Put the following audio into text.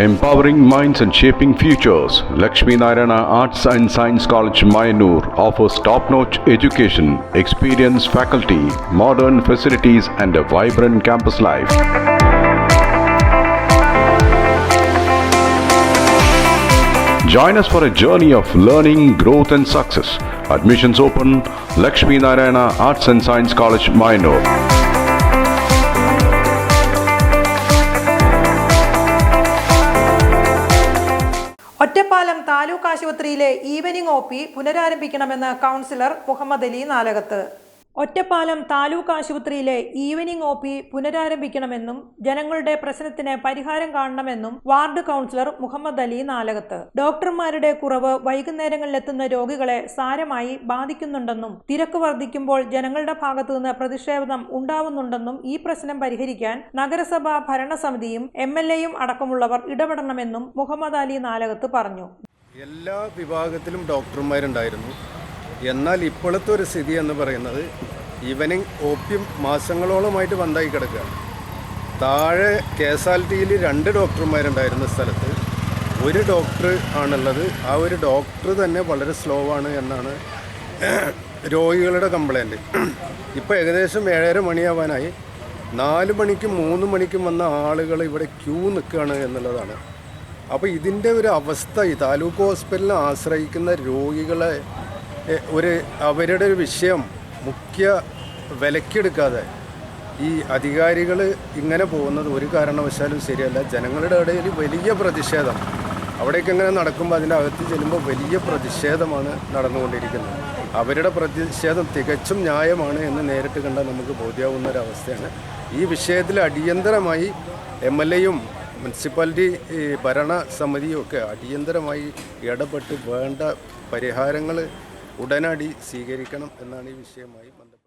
Empowering minds and shaping futures, Lakshmi Narayana Arts and Science College, Mayanur offers top-notch education, experienced faculty, modern facilities and a vibrant campus life. Join us for a journey of learning, growth and success. Admissions open, Lakshmi Narayana Arts and Science College, Mayanur. Ottapalam taluk ആശുപത്രിയിലെ evening O P പുനരാരംഭിക്കണമെന്ന് councillor Muhammad Ali Nalakath. Ottapalam taluk ആശുപത്രിയിലെ evening O P പുനരാരംഭിക്കണമെന്നും ജനങ്ങളുടെ പ്രശ്നത്തിന് പരിഹാരം കാണണമെന്നും ward councillor Muhammad Ali Nalakath. ഡോക്ടർമാരുടെ കുറവ് വൈകുന്നേരങ്ങളിലെത്തുന്ന രോഗികളെ സാരമായി ബാധിക്കുന്നുണ്ടെന്നും തിരക്ക് വർദ്ധിക്കുമ്പോൾ ജനങ്ങളുടെ ഭാഗത്തുനിന്ന് പ്രതിഷേധം ഉണ്ടാവുന്നുണ്ടെന്നും ഈ പ്രശ്നം പരിഹരിക്കാൻ നഗരസഭാ ഭരണസമിതിയും MLAയും അടക്കമുള്ളവർ ഇടപെടണമെന്നും മുഹമ്മദ് അലി നാലകത്ത് പറഞ്ഞു. എല്ലാ വിഭാഗത്തിലും ഡോക്ടർമാരുണ്ടായിരുന്നു. എന്നാൽ ഇപ്പോഴത്തെ ഒരു സ്ഥിതി എന്ന് പറയുന്നത് ഈവനിങ് ഒ.പി മാസങ്ങളോളമായിട്ട് ബന്ധായി കിടക്കുകയാണ്. താഴെ കാഷ്വാലിറ്റിയിൽ 2 ഡോക്ടർമാരുണ്ടായിരുന്ന സ്ഥലത്ത് 1 ഡോക്ടർ ആണുള്ളത്. ആ ഒരു ഡോക്ടർ തന്നെ വളരെ സ്ലോ ആണ് എന്നാണ് രോഗികളുടെ കംപ്ലൈൻറ്റ്. ഇപ്പോൾ ഏകദേശം 7:30 മണിയാവാനായി. 4 മണിക്കും 3 മണിക്കും വന്ന ആളുകൾ ഇവിടെ ക്യൂ നിൽക്കുകയാണ് എന്നുള്ളതാണ്. അപ്പോൾ ഇതിൻ്റെ ഒരു അവസ്ഥ ഈ താലൂക്ക് ഹോസ്പിറ്റലിനെ ആശ്രയിക്കുന്ന രോഗികളെ അവരുടെ ഒരു വിഷയം മുഖ്യ വിലക്കെടുക്കാതെ ഈ അധികാരികൾ ഇങ്ങനെ പോകുന്നത് ഒരു കാരണവശാലും ശരിയല്ല. ജനങ്ങളുടെ ഇടയിൽ വലിയ പ്രതിഷേധം, അവിടേക്ക് ഇങ്ങനെ നടക്കുമ്പോൾ അതിൻ്റെ അകത്ത് ചെല്ലുമ്പോൾ വലിയ പ്രതിഷേധമാണ് നടന്നുകൊണ്ടിരിക്കുന്നത്. അവരുടെ പ്രതിഷേധം തികച്ചും ന്യായമാണ് എന്ന് നേരിട്ട് കണ്ടാൽ നമുക്ക് ബോധ്യമാവുന്ന ഒരവസ്ഥയാണ്. ഈ വിഷയത്തിൽ അടിയന്തരമായി MLAയും മുനിസിപ്പാലിറ്റി ഭരണസമിതിയും ഒക്കെ അടിയന്തരമായി ഇടപെട്ട് വേണ്ട പരിഹാരങ്ങൾ ഉടനടി സ്വീകരിക്കണം എന്നാണ് ഈ വിഷയമായി ബന്ധപ്പെട്ടത്.